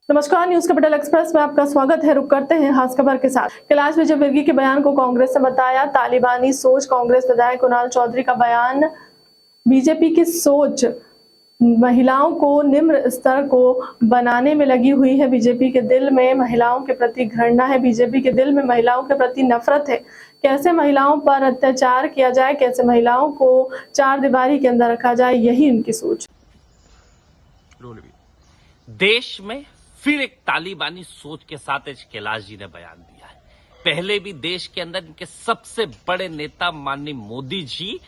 नमस्कार, news capital express में आपका स्वागत है। रुक करते हैं खास खबर के साथ। कैलाश विजयवर्गीय के बयान को कांग्रेस ने बताया तालिबानी सोच। कांग्रेस विधायक कुणाल चौधरी का बयान, बीजेपी की सोच महिलाओं को निम्न स्तर को बनाने में लगी हुई है। बीजेपी के दिल में महिलाओं के प्रति घृणा है, बीजेपी के दिल में महिलाओं के प्रति नफरत है। कैसे महिलाओं पर अत्याचार किया जाए, कैसे महिलाओं को चार दीवारी के अंदर रखा जाए, यही उनकी सोच। देश में फिर एक तालिबानी सोच के साथ कैलाश जी ने बयान दिया है। पहले भी देश के अंदर इनके सबसे बड़े नेता माननीय मोदी जी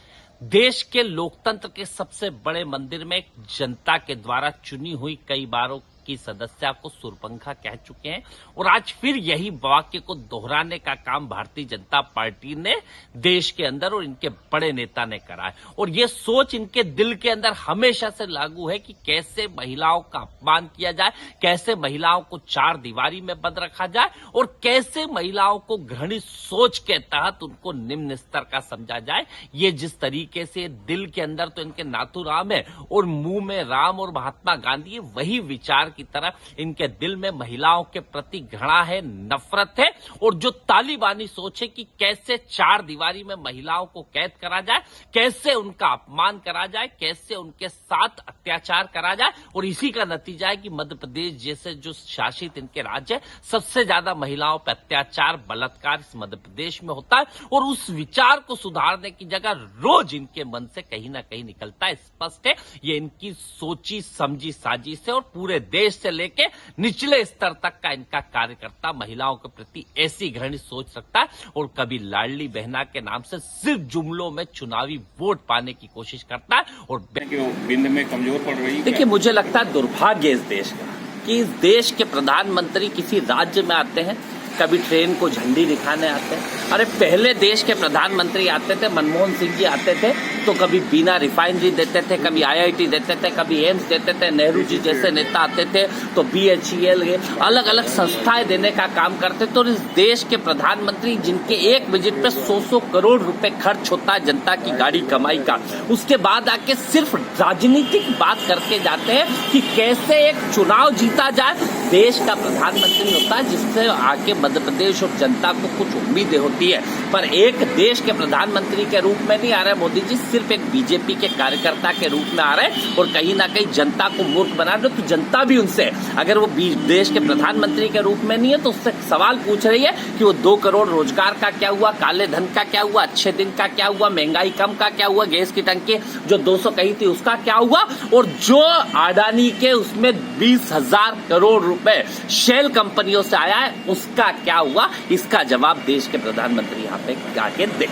देश के लोकतंत्र के सबसे बड़े मंदिर में एक जनता के द्वारा चुनी हुई कई बारों की सदस्या को सुरपंखा कह चुके हैं और आज फिर यही वाक्य को दोहराने का काम भारतीय जनता पार्टी ने देश के अंदर और इनके बड़े नेता ने करा है। और ये सोच इनके दिल के अंदर हमेशा से लागू है कि कैसे महिलाओं का अपमान किया जाए, कैसे महिलाओं को चार दीवारी में बंद रखा जाए और कैसे महिलाओं को घृणित सोच के तहत उनको निम्न स्तर का समझा जाए। ये जिस तरीके से दिल के अंदर तो इनके नाथुराम है और मुंह में राम और महात्मा गांधी, वही विचार की तरह इनके दिल में महिलाओं के प्रति घृणा है, नफरत है। और जो तालिबानी सोच है कि कैसे चार दीवारी में महिलाओं को कैद करा जाए, कैसे उनका अपमान करा जाए, कैसे उनके साथ अत्याचार करा जाए। और इसी का नतीजा है कि मध्य प्रदेश जैसे जो शासित इनके राज्य है, सबसे ज्यादा महिलाओं पर अत्याचार, बलात्कार इस मध्य प्रदेश में होता है। और उस विचार को सुधारने की जगह रोज इनके मन से कहीं ना कहीं निकलता है। स्पष्ट है ये इनकी सोची समझी साजिश है और पूरे देश से लेके निचले स्तर तक का इनका कार्यकर्ता महिलाओं के प्रति ऐसी घृणित सोच रखता है और कभी लाडली बहना के नाम से सिर्फ जुमलों में चुनावी वोट पाने की कोशिश करता है और बिंद में कमजोर पड़ रही है। देखिए, मुझे लगता है दुर्भाग्य इस देश का कि इस देश के प्रधानमंत्री किसी राज्य में आते हैं, कभी ट्रेन को झंडी दिखाने आते हैं। अरे पहले देश के प्रधानमंत्री आते थे, मनमोहन सिंह जी आते थे तो कभी बीना रिफाइनरी देते थे, कभी IIT देते थे, कभी एम्स देते थे। नेहरू जी जैसे नेता आते थे तो BHEL अलग अलग संस्थाएं देने का काम करते थे। तो इस देश के प्रधानमंत्री जिनके एक विजिट पे 100 करोड़ रुपए खर्च होता है जनता की गाड़ी कमाई का, उसके बाद आके सिर्फ राजनीतिक बात करके जाते हैं कि कैसे एक चुनाव जीता जाए। देश का प्रधानमंत्री होता है जिससे आके मध्य प्रदेश और जनता को कुछ उम्मीदें होती है, पर एक देश के प्रधानमंत्री के रूप में नहीं आ रहे मोदी जी, सिर्फ एक बीजेपी के कार्यकर्ता के रूप में आ रहे हैं और कहीं ना कहीं जनता को मूर्ख बना रहे। तो जनता भी उनसे, अगर वो देश के प्रधानमंत्री के रूप में नहीं है तो उससे सवाल पूछ रही है कि वो 2 करोड़ रोजगार का क्या हुआ, काले धन का क्या हुआ, अच्छे दिन का क्या हुआ, महंगाई कम का क्या हुआ, गैस की टंकी जो 200 कही थी उसका क्या हुआ, और जो अडानी के उसमें 20,000 करोड़ रुपए शेल कंपनियों से आया है उसका क्या हुआ। इसका जवाब देश के प्रधानमंत्री यहाँ पे आके दे।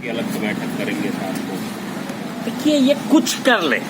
अलग से बैठक करेंगे साथ को। देखिए, ये कुछ कर ले,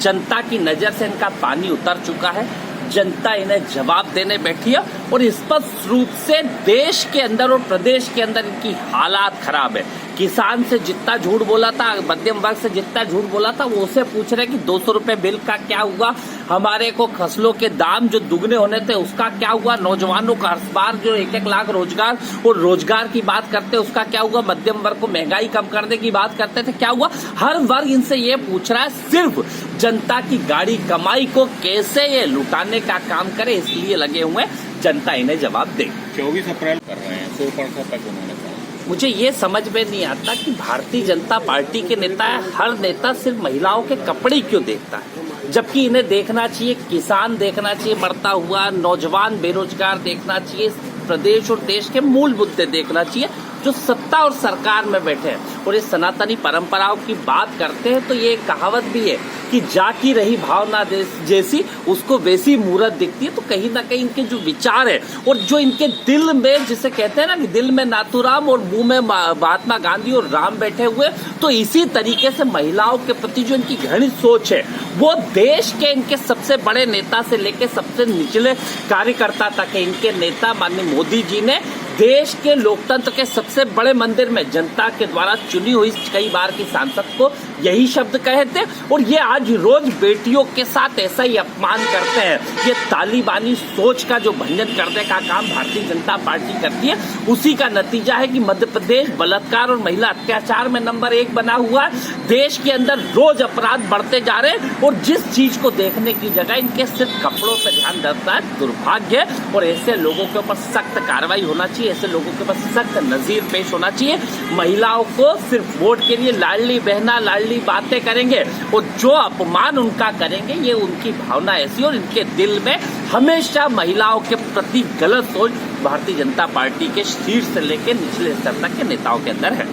जनता की नजर से इनका पानी उतर चुका है, जनता इन्हें जवाब देने बैठी है और स्पष्ट रूप से देश के अंदर और प्रदेश के अंदर इनकी हालात खराब है। किसान से जितना झूठ बोला था, मध्यम वर्ग से जितना झूठ बोला था, वो उसे पूछ रहे कि 200 रुपए बिल का क्या हुआ, हमारे को फसलों के दाम जो दुगने होने थे उसका क्या हुआ, नौजवानों का हर बार जो 1-1 लाख रोजगार और रोजगार की बात करते उसका क्या हुआ, मध्यम वर्ग को महंगाई कम करने की बात करते थे क्या हुआ। हर वर्ग इनसे ये पूछ रहा है, सिर्फ जनता की गाड़ी कमाई को कैसे ये लुटाने का काम करे, इसलिए लगे हुए जनता इन्हें जवाब दे। 24 अप्रैल कर रहे हैं, 100% तक उन्होंने कहा। मुझे ये समझ में नहीं आता कि भारतीय जनता पार्टी के नेता है, हर नेता सिर्फ महिलाओं के कपड़े क्यों देखता है, जबकि इन्हें देखना चाहिए किसान देखना चाहिए मरता हुआ, नौजवान बेरोजगार देखना चाहिए, प्रदेश और देश के मूल मुद्दे देखना चाहिए जो सत्ता और सरकार में बैठे हैं। और ये सनातनी परंपराओं की बात करते हैं तो ये कहावत भी है कि जाकी रही भावना जैसी उसको वैसी मूरत दिखती है। तो कहीं ना कहीं इनके जो विचार है और जो इनके दिल में, जिसे कहते हैं ना कि दिल में नाथुराम और मुंह में महात्मा गांधी और राम बैठे हुए, तो इसी तरीके से महिलाओं के प्रति जो इनकी घृणित सोच है वो देश के इनके सबसे बड़े नेता से लेकर सबसे निचले कार्यकर्ता तक है। इनके नेता माननीय मोदी जी ने देश के लोकतंत्र के सबसे बड़े मंदिर में जनता के द्वारा चुनी हुई कई बार की सांसद को यही शब्द कहे थे। और ये आज रोज बेटियों के साथ ऐसा ही अपमान करते हैं। ये तालिबानी सोच का जो भंजन करने का काम भारतीय जनता पार्टी करती है, उसी का नतीजा है कि मध्य प्रदेश बलात्कार और महिला अत्याचार में नंबर 1 बना हुआ है। देश के अंदर रोज अपराध बढ़ते जा रहे हैं और जिस चीज को देखने की जगह इनके सिर्फ कपड़ों पर ध्यान रहता है, दुर्भाग्य है। और ऐसे लोगों के ऊपर सख्त कार्रवाई होना चाहिए, ऐसे लोगों के ऊपर सख्त नजीर पेश होना चाहिए। महिलाओं को सिर्फ वोट के लिए लाडली बहना लाडली बातें करेंगे और जो अपमान उनका करेंगे, ये उनकी भावना ऐसी और इनके दिल में हमेशा महिलाओं के प्रति गलत सोच भारतीय जनता पार्टी के शीर्ष से लेकर निचले स्तर तक के नेताओं के अंदर है।